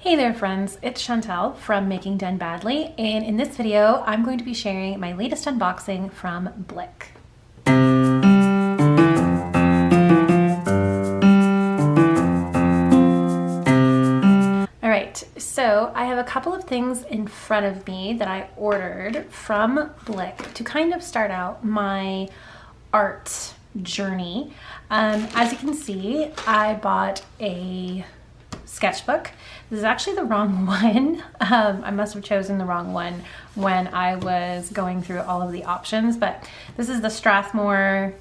Hey there friends, it's Chantal from Making Done Badly, and in this video I'm going to be sharing my latest unboxing from Blick. Alright, so I have a couple of things in front of me that I ordered from Blick to kind of start out my art journey. As you can see, I bought a sketchbook. This is actually the wrong one. I must have chosen the wrong one when I was going through all of the options, but this is the Strathmore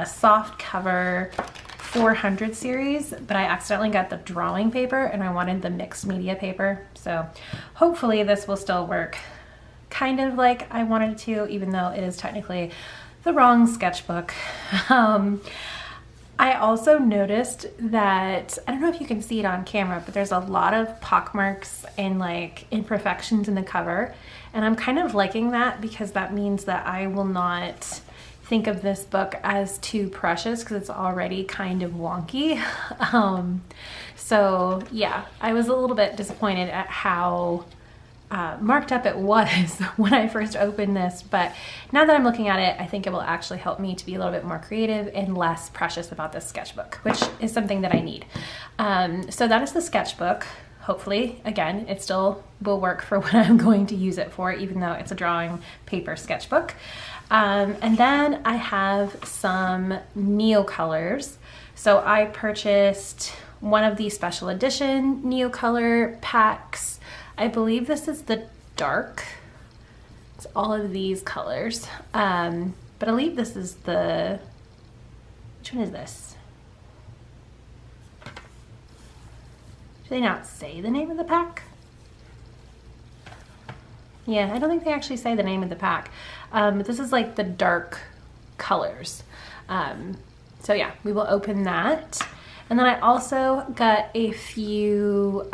soft cover 400 series, but I accidentally got the drawing paper and I wanted the mixed media paper. So hopefully this will still work kind of like I wanted it to, even though it is technically the wrong sketchbook. I also noticed that, I don't know if you can see it on camera, but there's a lot of pockmarks and like imperfections in the cover. And I'm kind of liking that because that means that I will not think of this book as too precious because it's already kind of wonky. So yeah, I was a little bit disappointed at how marked up it was when I first opened this, but now that I'm looking at it, I think it will actually help me to be a little bit more creative and less precious about this sketchbook, which is something that I need. So that is the sketchbook. Hopefully, again, it still will work for what I'm going to use it for, even though it's a drawing paper sketchbook. And then I have some Neocolors. So I purchased one of the special edition Neocolor packs. I believe this is the dark. It's all of these colors. But I believe this is the, which one is this? Do they not say the name of the pack? Yeah, I don't think they actually say the name of the pack. But this is like the dark colors. So yeah, we will open that. And then I also got a few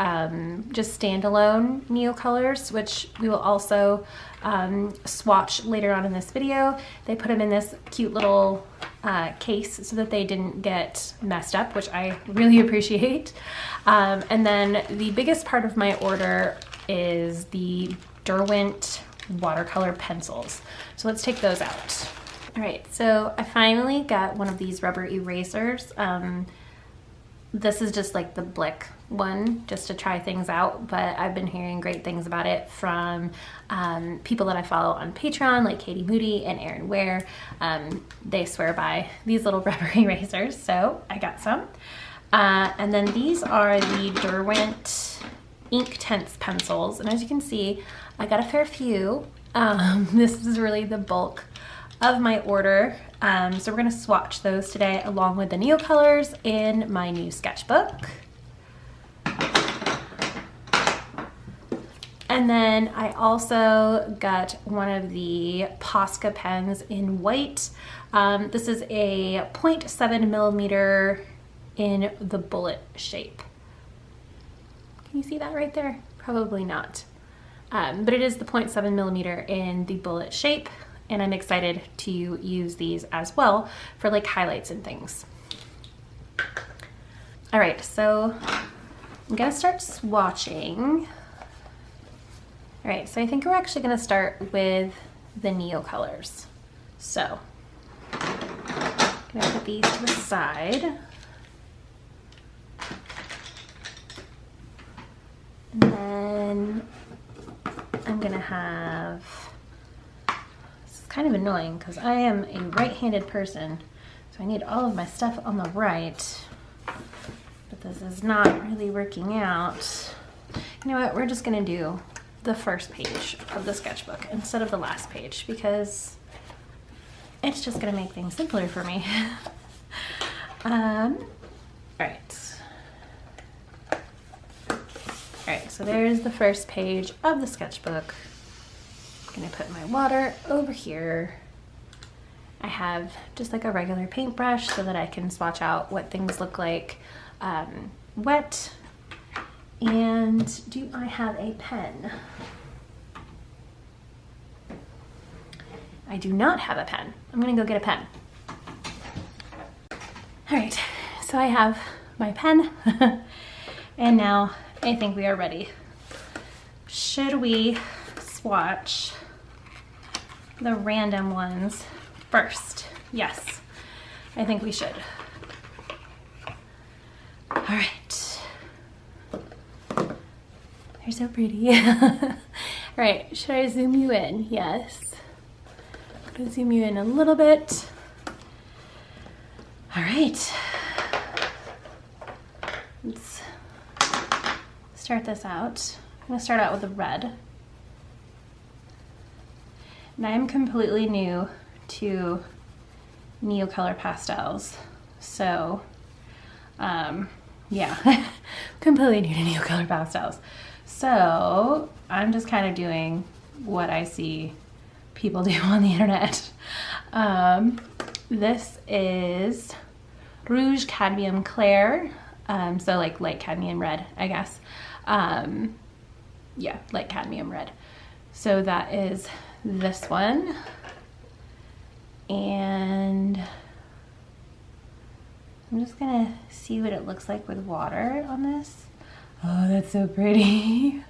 just standalone Neocolors, which we will also swatch later on in this video. They put them in this cute little case so that they didn't get messed up, which I really appreciate. And then the biggest part of my order is the Derwent watercolor pencils. So let's take those out. All right, so I finally got one of these rubber erasers. This is just like the Blick one, just to try things out, but I've been hearing great things about it from people that I follow on Patreon, like Katie Moody and Aaron Ware. They swear by these little rubber erasers, so I got some. And then these are the Derwent Inktense pencils, and as you can see, I got a fair few. This is really the bulk of my order. So we're gonna swatch those today along with the Neocolors in my new sketchbook. And then I also got one of the Posca pens in white. This is a 0.7 millimeter in the bullet shape. Can you see that right there? Probably not. But it is the 0.7 millimeter in the bullet shape. And I'm excited to use these as well for like highlights and things. All right, so I'm gonna start swatching. All right, so I think we're actually gonna start with the Neocolors. So, I'm gonna put these to the side. And then I'm gonna have, kind of annoying because I am a right-handed person, so I need all of my stuff on the right, but this is not really working out. You know what, we're just gonna do the first page of the sketchbook instead of the last page because it's just gonna make things simpler for me. All right, so there's the first page of the sketchbook. I'm gonna put my water over here. I have just like a regular paintbrush so that I can swatch out what things look like wet. And do I have a pen? I do not have a pen. I'm gonna go get a pen. All right, so I have my pen and now I think we are ready. Should we swatch the random ones first? Yes, I think we should. All right. They're so pretty. All right, should I zoom you in? Yes. I'm gonna zoom you in a little bit. All right. Let's start this out. I'm gonna start out with the red. And I'm completely new to Neocolor pastels. So, yeah, completely new to Neocolor pastels. So I'm just kind of doing what I see people do on the internet. This is Rouge Cadmium Clair, so like light cadmium red, I guess. Yeah, light cadmium red. So that is this one. And I'm just gonna see what it looks like with water on this. Oh, that's so pretty.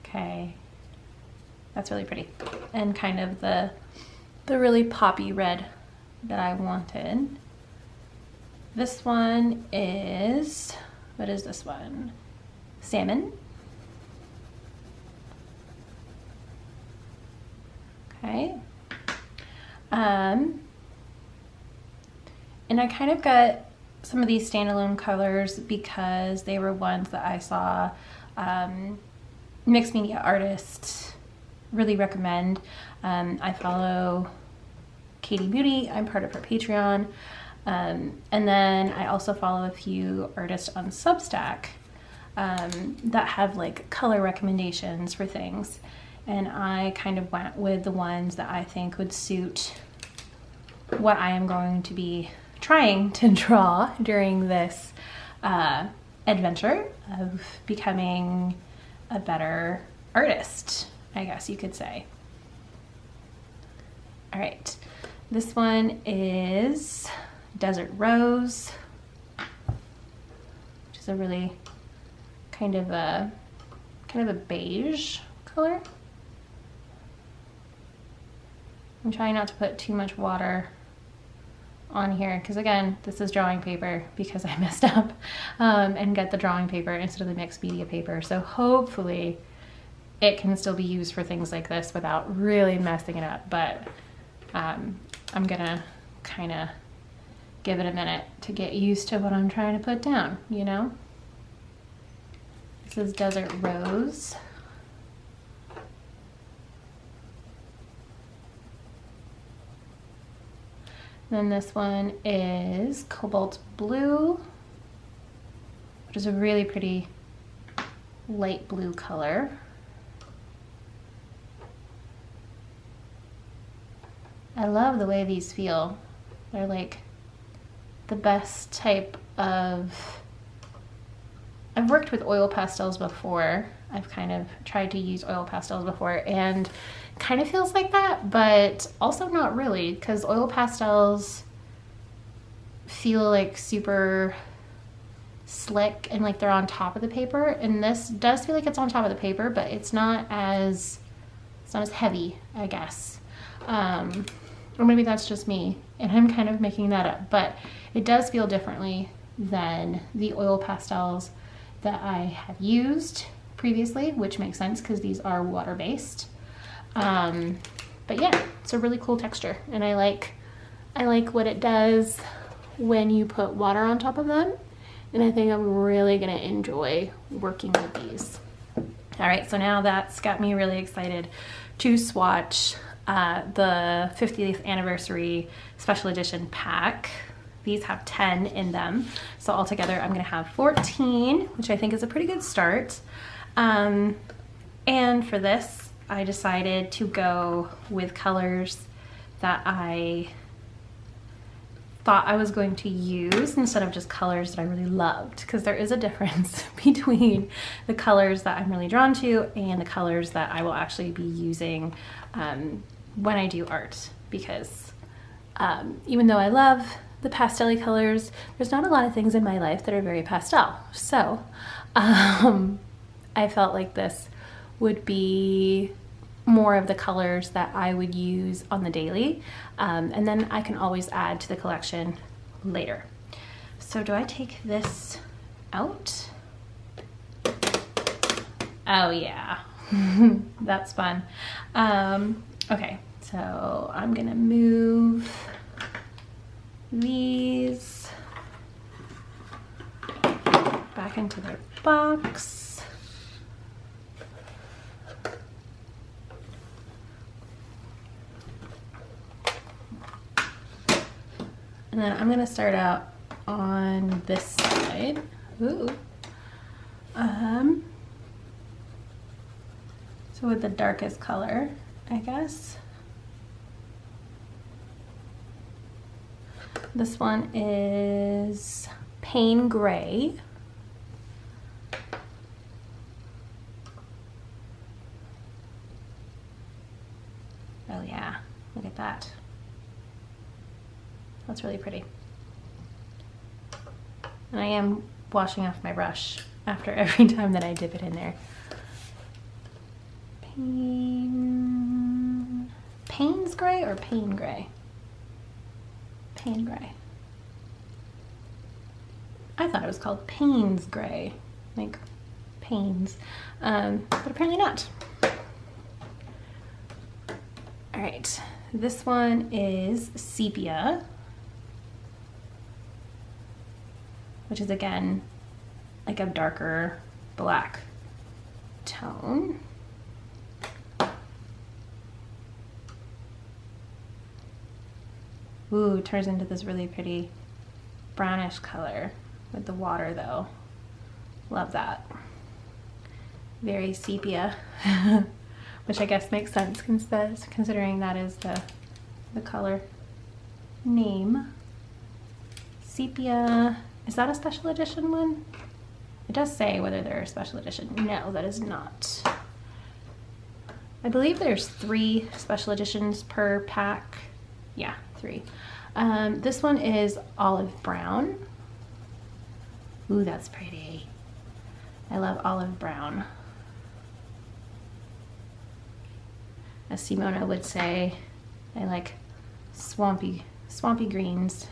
Okay, that's really pretty. And kind of the really poppy red that I wanted. This one is, what is this one? Salmon. Okay. And I kind of got some of these standalone colors because they were ones that I saw mixed media artists really recommend. I follow Katie Beauty. I'm part of her Patreon. And then I also follow a few artists on Substack that have like color recommendations for things. And I kind of went with the ones that I think would suit what I am going to be trying to draw during this adventure of becoming a better artist, I guess you could say. All right, this one is Desert Rose, which is a really kind of a beige color. I'm trying not to put too much water on here because again, this is drawing paper because I messed up and got the drawing paper instead of the mixed media paper. So hopefully it can still be used for things like this without really messing it up. But I'm gonna kind of give it a minute to get used to what I'm trying to put down, you know? This is Desert Rose. Then this one is Cobalt Blue, which is a really pretty light blue color. I love the way these feel. They're like the best type of... I've worked with oil pastels before. I've kind of tried to use oil pastels before and kind of feels like that, but also not really, because oil pastels feel like super slick and like they're on top of the paper, and this does feel like it's on top of the paper, but it's not as heavy, I guess. Or maybe that's just me and I'm kind of making that up, but it does feel differently than the oil pastels that I have used previously, which makes sense because these are water-based. But yeah, it's a really cool texture, and I like what it does when you put water on top of them, and I think I'm really gonna enjoy working with these. All right, so now that's got me really excited to swatch the 50th anniversary special edition pack. These have 10 in them, so altogether I'm gonna have 14, which I think is a pretty good start. And for this, I decided to go with colors that I thought I was going to use instead of just colors that I really loved, because there is a difference between the colors that I'm really drawn to and the colors that I will actually be using when I do art, because even though I love the pastel colors, there's not a lot of things in my life that are very pastel. So I felt like this would be more of the colors that I would use on the daily, and then I can always add to the collection later. So do I take this out? Oh yeah, that's fun. Okay, so I'm gonna move these back into their box. And then I'm gonna start out on this side. Ooh. So with the darkest color, I guess. This one is Pain Gray. Oh yeah, look at that. That's really pretty. And I am washing off my brush after every time that I dip it in there. Pain's Gray or Pain Gray? Pain Gray. I thought it was called Payne's Gray, like pains, but apparently not. All right, this one is Sepia, which is again like a darker black tone. Ooh, it turns into this really pretty brownish color with the water though. Love that. Very sepia, which I guess makes sense considering that is the color name. Sepia, is that a special edition one? It does say whether they're a special edition. No, that is not. I believe there's 3 special editions per pack. Yeah, 3. This one is olive brown. Ooh, that's pretty. I love olive brown. As Simona would say, I like swampy greens.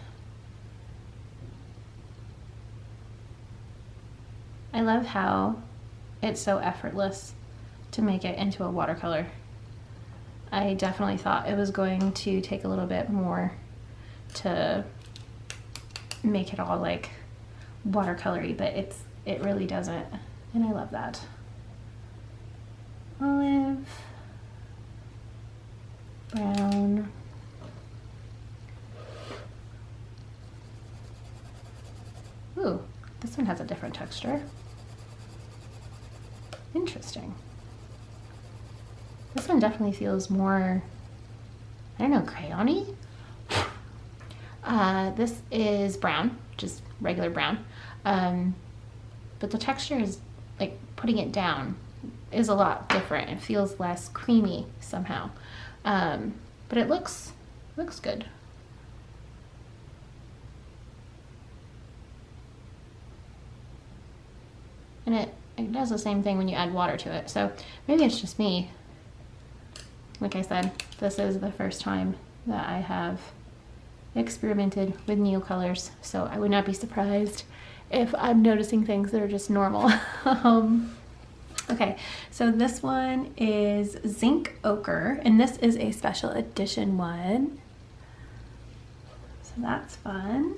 I love how it's so effortless to make it into a watercolor. I definitely thought it was going to take a little bit more to make it all like watercolory, but it really doesn't, and I love that. Olive, brown, ooh, this one has a different texture. Interesting. This one definitely feels more, I don't know, crayon-y? This is brown, just regular brown. But the texture is, like, putting it down is a lot different. It feels less creamy somehow. But it looks good. And it does the same thing when you add water to it. So maybe it's just me. Like I said, this is the first time that I have experimented with Neocolors, so I would not be surprised if I'm noticing things that are just normal. Okay, so this one is Zinc Ochre, and this is a special edition one. So that's fun.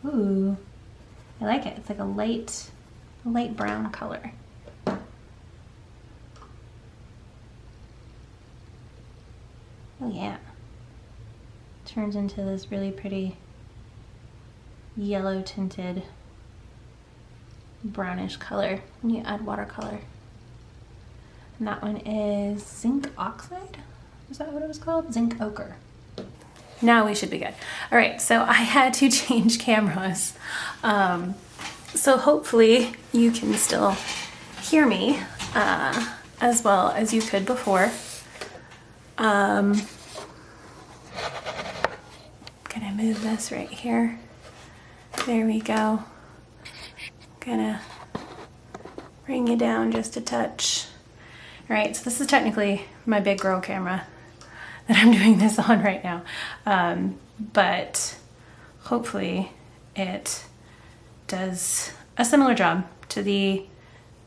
Ooh, I like it. It's like a light brown color. Oh yeah. Turns into this really pretty yellow tinted brownish color when you add watercolor. And that one is Zinc Oxide? Is that what it was called? Zinc Ochre. Now we should be good. All right, so I had to change cameras. So hopefully you can still hear me as well as you could before. Gonna move this right here. There we go. gonna bring you down just a touch. All right, so this is technically my big girl camera that I'm doing this on right now. But hopefully it does a similar job to the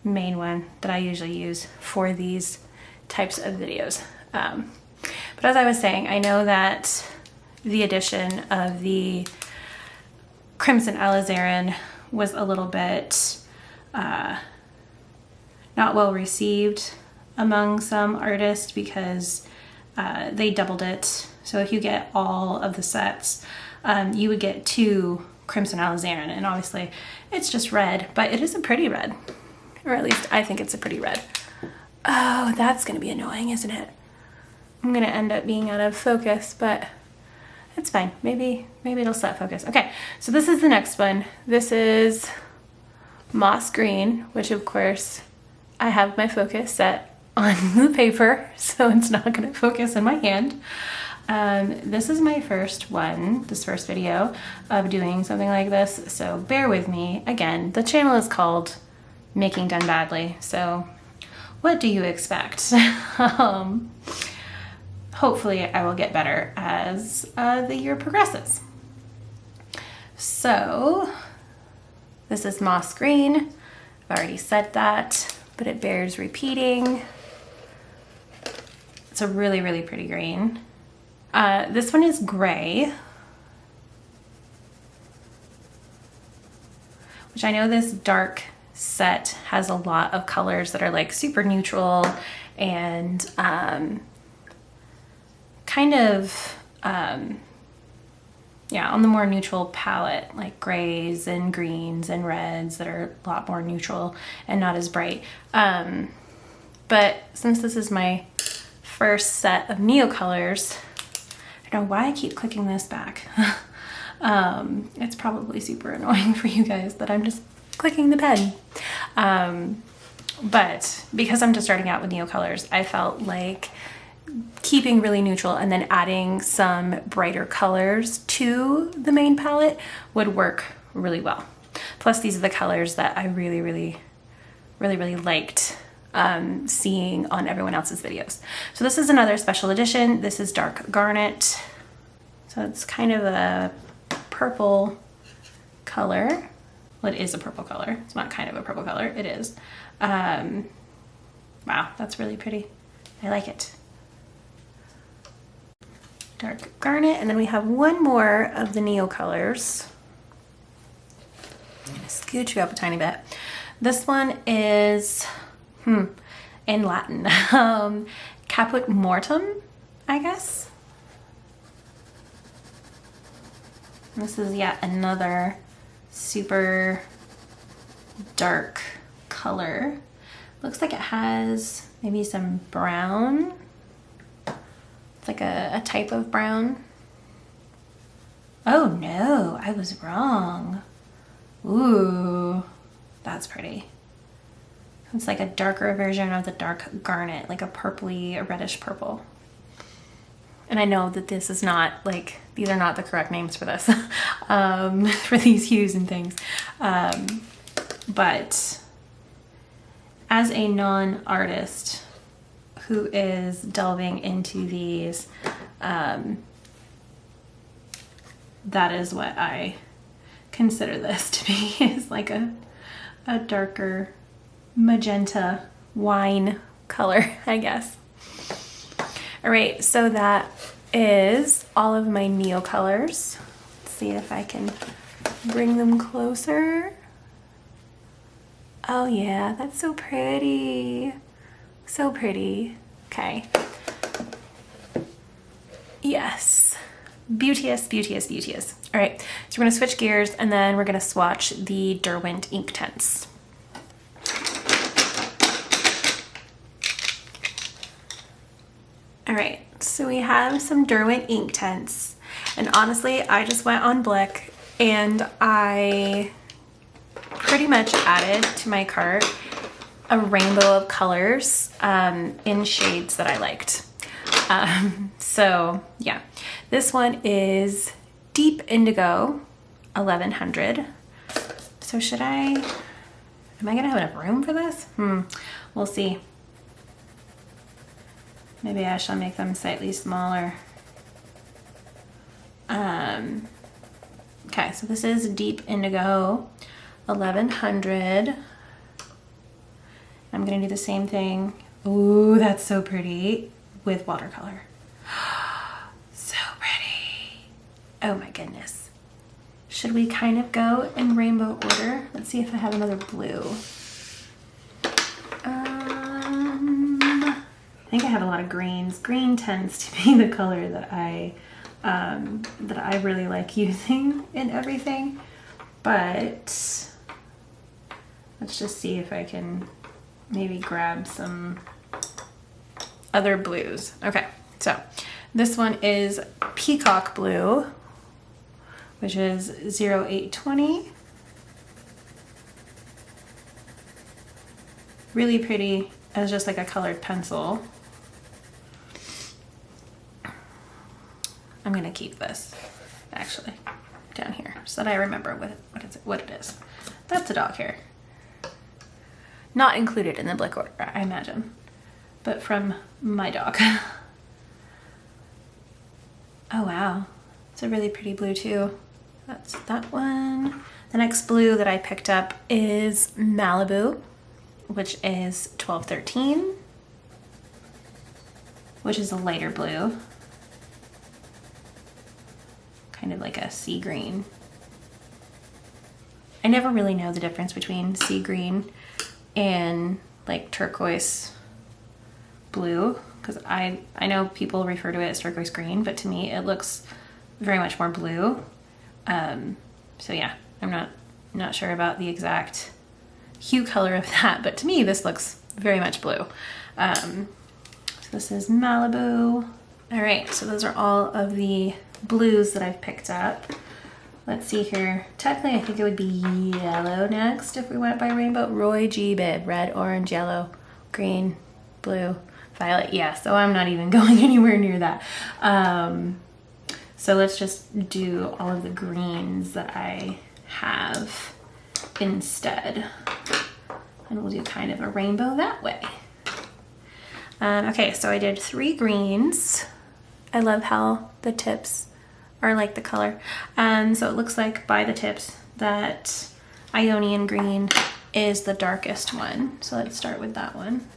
main one that I usually use for these types of videos. But as I was saying, I know that the addition of the crimson alizarin was a little bit not well received among some artists because they doubled it. So if you get all of the sets, you would get 2 crimson alizarin, and obviously it's just red, but it is a pretty red, or at least I think it's a pretty red. Oh, that's gonna be annoying, isn't it? I'm gonna end up being out of focus, but it's fine. Maybe it'll set focus. Okay, so this is the next one. This is moss green, which of course I have my focus set on the paper, so it's not gonna focus in my hand. This is my first one, this first video of doing something like this, so bear with me. Again, the channel is called Making Done Badly, so what do you expect? Hopefully I will get better as the year progresses. So this is moss green. I've already said that, but it bears repeating. It's a really, really pretty green. This one is gray, which I know this dark set has a lot of colors that are like super neutral and kind of, yeah, on the more neutral palette, like grays and greens and reds that are a lot more neutral and not as bright. But since this is my first set of Neocolors, I don't know why I keep clicking this back. It's probably super annoying for you guys that I'm just clicking the pen. But because I'm just starting out with Neocolors, I felt like keeping really neutral and then adding some brighter colors to the main palette would work really well. Plus these are the colors that I really liked seeing on everyone else's videos. So this is another special edition. This is dark garnet. So it's kind of a purple color. Well, it is a purple color. It's not kind of a purple color, it is. Wow, that's really pretty. I like it. Dark garnet, and then we have one more of the Neocolors. I'm gonna scooch you up a tiny bit. This one is, in Latin, caput mortem, I guess. This is yet another super dark color. Looks like it has maybe some brown. It's like a type of brown. Oh no, I was wrong. Ooh, that's pretty. It's like a darker version of the dark garnet, like a purpley, a reddish purple. And I know that this is not like, these are not the correct names for this, for these hues and things. But as a non-artist who is delving into these, that is what I consider this to be, is like a darker magenta wine color, I guess. All right, so that is all of my Neocolors. Let's see if I can bring them closer. Oh yeah, that's so pretty. So pretty. Okay. Yes. Beauteous, beauteous, beauteous. All right, so we're gonna switch gears and then we're gonna swatch the Derwent Inktense. All right, so we have some Derwent Inktense, and honestly, I just went on Blick and I pretty much added to my cart a rainbow of colors in shades that I liked. So yeah, this one is Deep Indigo 1100. So should I Am I gonna have enough room for this? We'll see. Maybe I shall make them slightly smaller. Okay, so this is Deep Indigo 1100. I'm gonna do the same thing. Ooh, that's so pretty with watercolor. So pretty. Oh my goodness. Should we kind of go in rainbow order? Let's see if I have another blue. I think I have a lot of greens. Green tends to be the color that I really like using in everything. But let's just see if I can maybe grab some other blues. Okay, so this one is Peacock Blue, which is 0820. Really pretty as just like a colored pencil. I'm gonna keep this actually down here so that I remember what it is. That's a dog hair. Not included in the Blick order, I imagine, but from my dog. Oh wow, it's a really pretty blue too. That's that one. The next blue that I picked up is Malibu, which is 1213, which is a lighter blue. Kind of like a sea green. I never really know the difference between sea green and like turquoise blue, because I know people refer to it as turquoise green, but to me it looks very much more blue. So yeah, I'm not sure about the exact hue color of that, but to me this looks very much blue. So this is Malibu. All right, so those are all of the blues that I've picked up. Let's see here. Technically, I think it would be yellow next if we went by rainbow. Roy G. Bibb, red, orange, yellow, green, blue, violet. Yeah, so I'm not even going anywhere near that. So let's just do all of the greens that I have instead. And we'll do kind of a rainbow that way. Okay, so I did 3 greens. I love how the tips are like the color. So it looks like by the tips that Ionian green is the darkest one. So let's start with that one.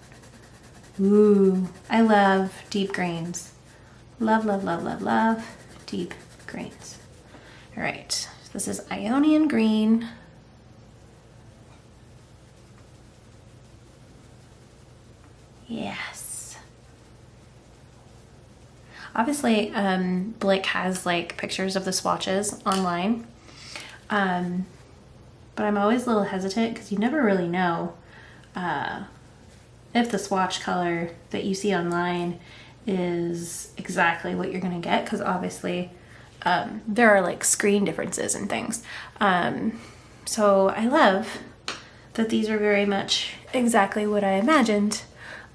Ooh, I love deep greens. Love, love, love, love, love deep greens. All right, so this is Ionian green. Yes. Obviously, Blick has like pictures of the swatches online, but I'm always a little hesitant because you never really know if the swatch color that you see online is exactly what you're gonna get, because obviously there are like screen differences and things. So I love that these are very much exactly what I imagined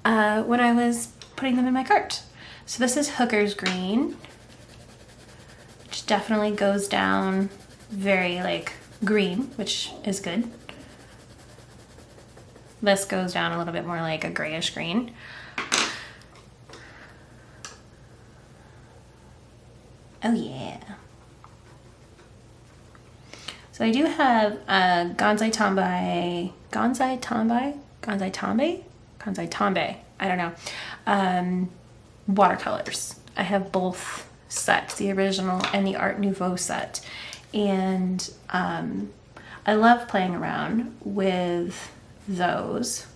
when I was putting them in my cart. So this is Hooker's Green, which definitely goes down very like green, which is good. This goes down a little bit more like a grayish green. Oh yeah. So I do have Gonzai Tombe, I don't know, watercolors. I have both sets, the original and the Art Nouveau set. And I love playing around with those.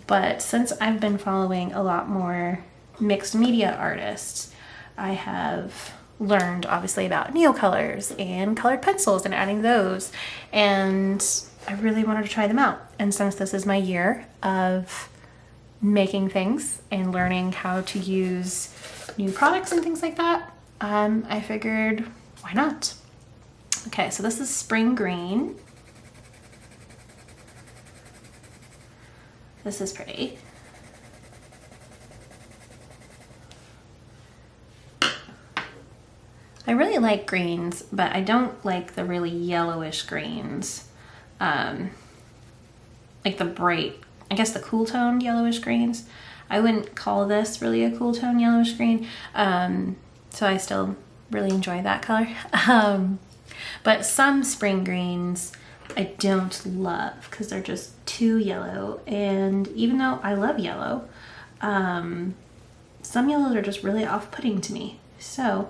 But since I've been following a lot more mixed media artists, I have learned obviously about Neocolors and colored pencils and adding those. And I really wanted to try them out. And since this is my year of making things and learning how to use new products and things like that, I figured, why not? Okay, so this is Spring Green. This is pretty. I really like greens, but I don't like the really yellowish greens. like the bright, I guess the cool toned yellowish greens. I wouldn't call this really a cool tone yellowish green. So I still really enjoy that color. But some spring greens I don't love because they're just too yellow. And even though I love yellow, some yellows are just really off-putting to me. So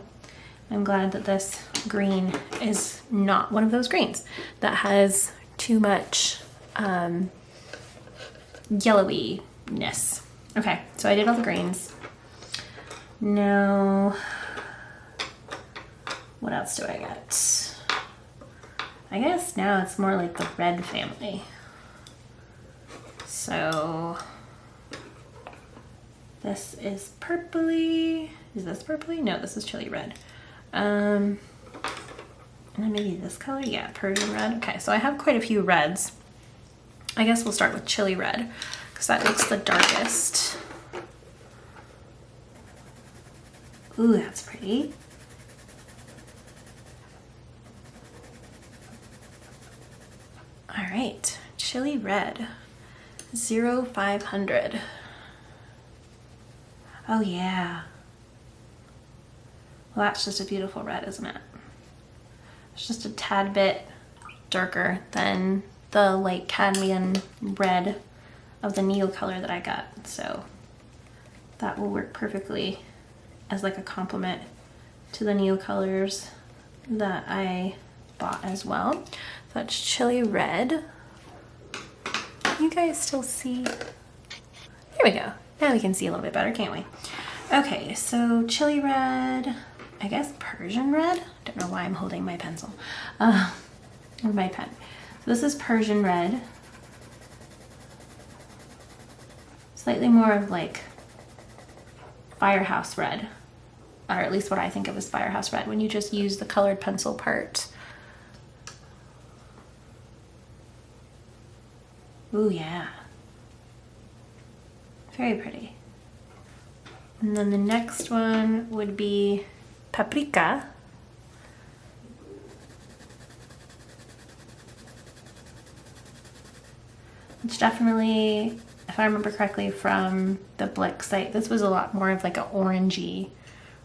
I'm glad that this green is not one of those greens that has too much yellowiness. Okay, so I did all the greens. Now, what else do I got? I guess now it's more like the red family. So this is purpley. Is this purpley? No, this is chili red. And then maybe this color? Yeah, Persian red. Okay, so I have quite a few reds. I guess we'll start with chili red because that looks the darkest. Ooh, that's pretty. All right, chili red, 0500. Oh yeah. Well, that's just a beautiful red, isn't it? It's just a tad bit darker than the light cadmium red of the Neocolor that I got. So that will work perfectly as like a complement to the Neocolors that I bought as well. So that's chili red. Can you guys still see? Here we go. Now we can see a little bit better, can't we? Okay, so chili red, I guess Persian red. Don't know why I'm holding my pencil, or my pen. So this is Persian red. Slightly more of like firehouse red, or at least what I think of as firehouse red when you just use the colored pencil part. Ooh, yeah. Very pretty. And then the next one would be paprika. It's definitely, if I remember correctly from the Blick site, this was a lot more of like an orangey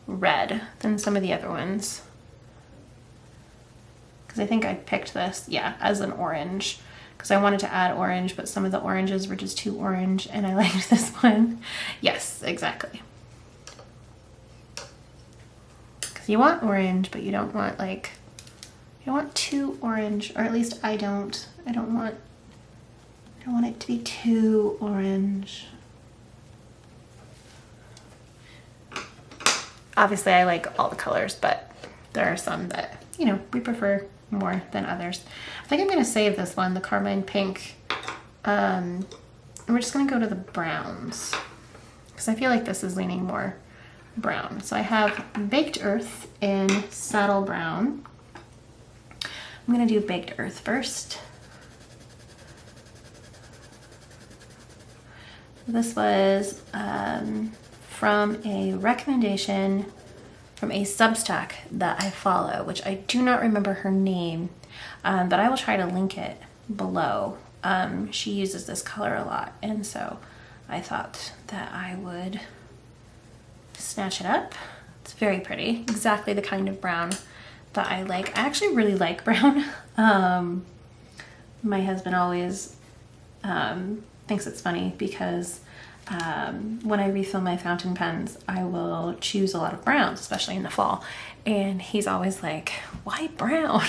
red than some of the other ones. Because I think I picked this, yeah, as an orange. Because I wanted to add orange, but some of the oranges were just too orange, and I liked this one. Yes, exactly. Because you want orange, but you don't want like, you don't want too orange, or at least I don't. I don't want it to be too orange. Obviously, I like all the colors, but there are some that, you know, we prefer more than others. I think I'm going to save this one, the Carmine Pink. And we're just going to go to the browns because I feel like this is leaning more brown. So I have Baked Earth in Saddle Brown. I'm going to do Baked Earth first. This was from a recommendation from a Substack that I follow, which I do not remember her name, but I will try to link it below. She uses this color a lot, and so I thought that I would snatch it up. It's very pretty, exactly the kind of brown that I like. I actually really like brown. My husband always thinks it's funny because when I refill my fountain pens, I will choose a lot of browns, especially in the fall. And he's always like, why brown?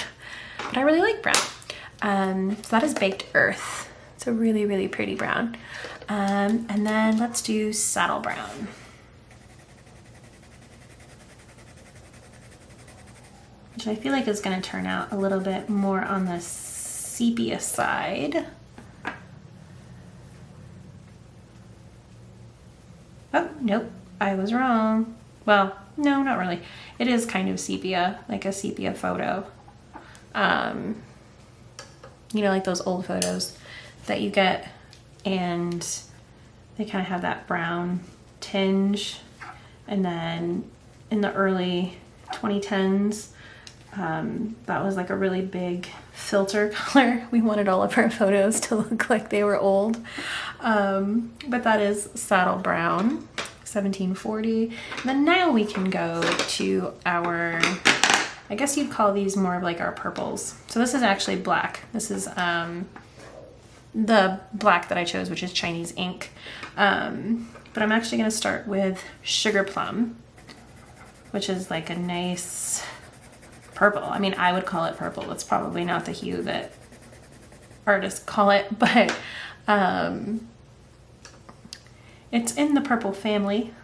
But I really like brown. So that is Baked Earth. It's a really, really pretty brown. And then let's do Saddle Brown. Which I feel like is going to turn out a little bit more on the sepia side. Oh, nope, I was wrong. Well, no, not really. It is kind of sepia, like a sepia photo. You know, like those old photos that you get and they kind of have that brown tinge. And then in the early 2010s, That was like a really big filter color. We wanted all of our photos to look like they were old. But that is Saddle Brown, 1740. And then now we can go to our, I guess you'd call these more of like our purples. So this is actually black. This is the black that I chose, which is Chinese ink. But I'm actually going to start with Sugar Plum, which is like a nice purple. I mean, I would call it purple. It's probably not the hue that artists call it, but it's in the purple family.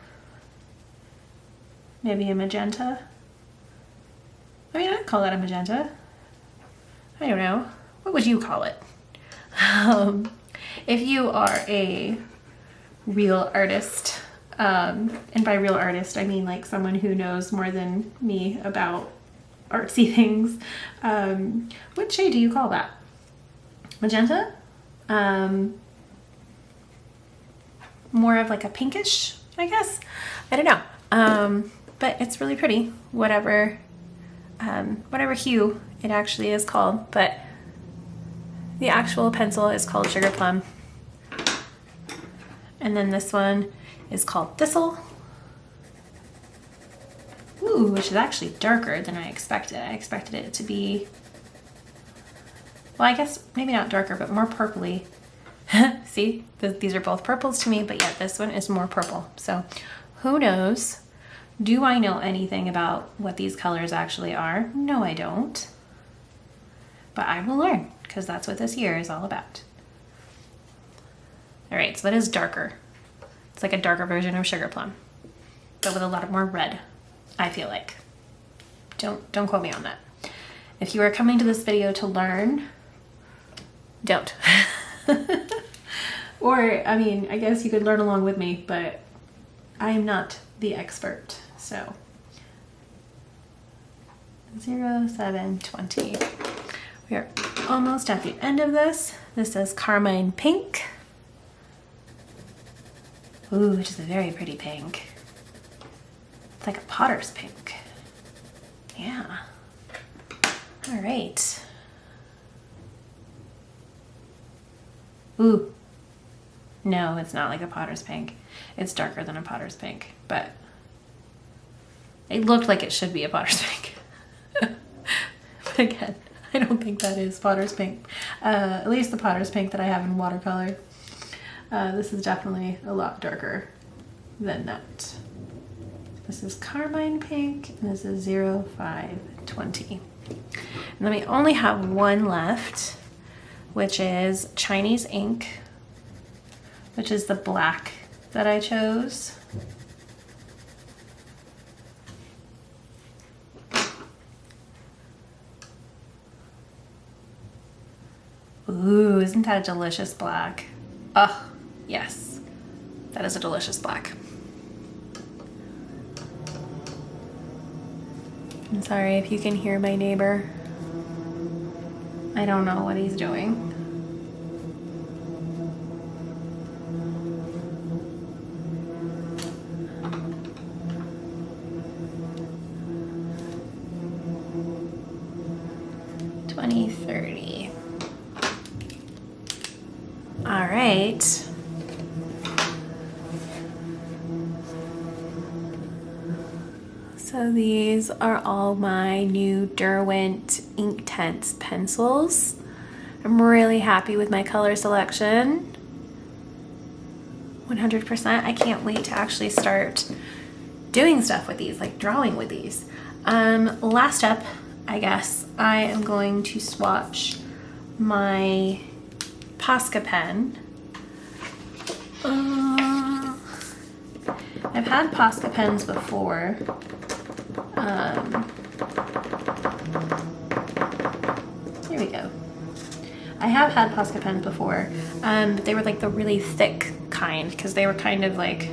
Maybe a magenta. I mean, I'd call that a magenta. I don't know. What would you call it? If you are a real artist, and by real artist, I mean like someone who knows more than me about artsy things, what shade do you call that? Magenta? More of like a pinkish, I guess. I don't know. But it's really pretty, whatever hue it actually is called. But the actual pencil is called Sugar Plum. And then this one is called Thistle. Ooh, which is actually darker than I expected. I expected it to be, well, I guess maybe not darker, but more purpley. See, these are both purples to me, but yet this one is more purple. So who knows? Do I know anything about what these colors actually are? No, I don't. But I will learn, because that's what this year is all about. All right, so that is darker. It's like a darker version of Sugar Plum, but with a lot more red, I feel like. Don't quote me on that. If you are coming to this video to learn, don't. Or, I mean, I guess you could learn along with me, but I am not the expert, so. 0720. We are almost at the end of this. This is Carmine Pink. Ooh, which is a very pretty pink. It's like a potter's pink. Yeah. All right. Ooh. No, it's not like a potter's pink. It's darker than a potter's pink, but it looked like it should be a potter's pink. But again, I don't think that is potter's pink. At least the potter's pink that I have in watercolor. This is definitely a lot darker than that. This is Carmine Pink, and this is 0520. And then we only have one left, which is Chinese ink, which is the black that I chose. Ooh, isn't that a delicious black? Oh, yes, that is a delicious black. I'm sorry if you can hear my neighbor. I don't know what he's doing. All right. So these are all my new Derwent Inktense pencils. I'm really happy with my color selection. 100%. I can't wait to actually start doing stuff with these, like drawing with these. Last up, I guess, I am going to swatch my Posca pen. I've had Posca pens before. Here we go. I have had Posca pens before, but they were like the really thick kind, because they were kind of like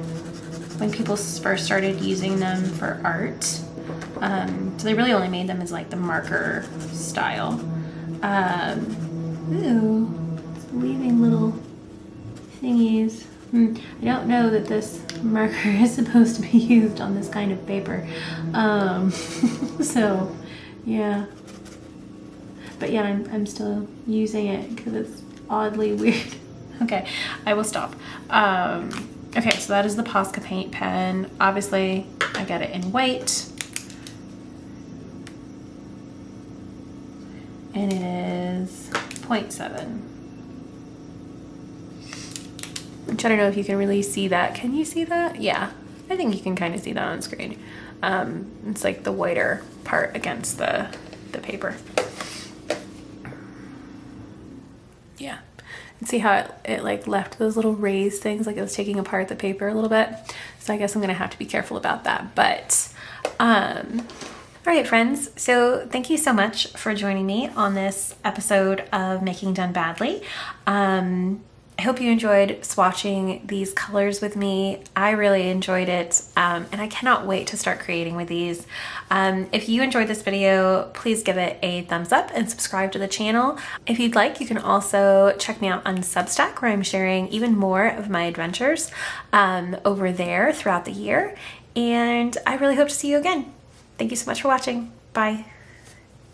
when people first started using them for art. So they really only made them as like the marker style. Ooh, it's leaving little thingies. I don't know that this marker is supposed to be used on this kind of paper. So Yeah. But yeah, I'm still using it because it's oddly weird. Okay, I will stop. Okay, so that is the Posca paint pen. Obviously, I got it in white. And it is 0.7. Which I don't know if you can really see that. Can you see that? Yeah, I think you can kind of see that on screen. It's like the whiter part against the paper. Yeah, and see how it like left those little raised things, like it was taking apart the paper a little bit. So I guess I'm gonna have to be careful about that. But all right, friends, so thank you so much for joining me on this episode of Making Done Badly. I hope you enjoyed swatching these colors with me. I really enjoyed it, and I cannot wait to start creating with these. If you enjoyed this video, please give it a thumbs up and subscribe to the channel. If you'd like, you can also check me out on Substack, where I'm sharing even more of my adventures over there throughout the year. And I really hope to see you again. Thank you so much for watching. Bye.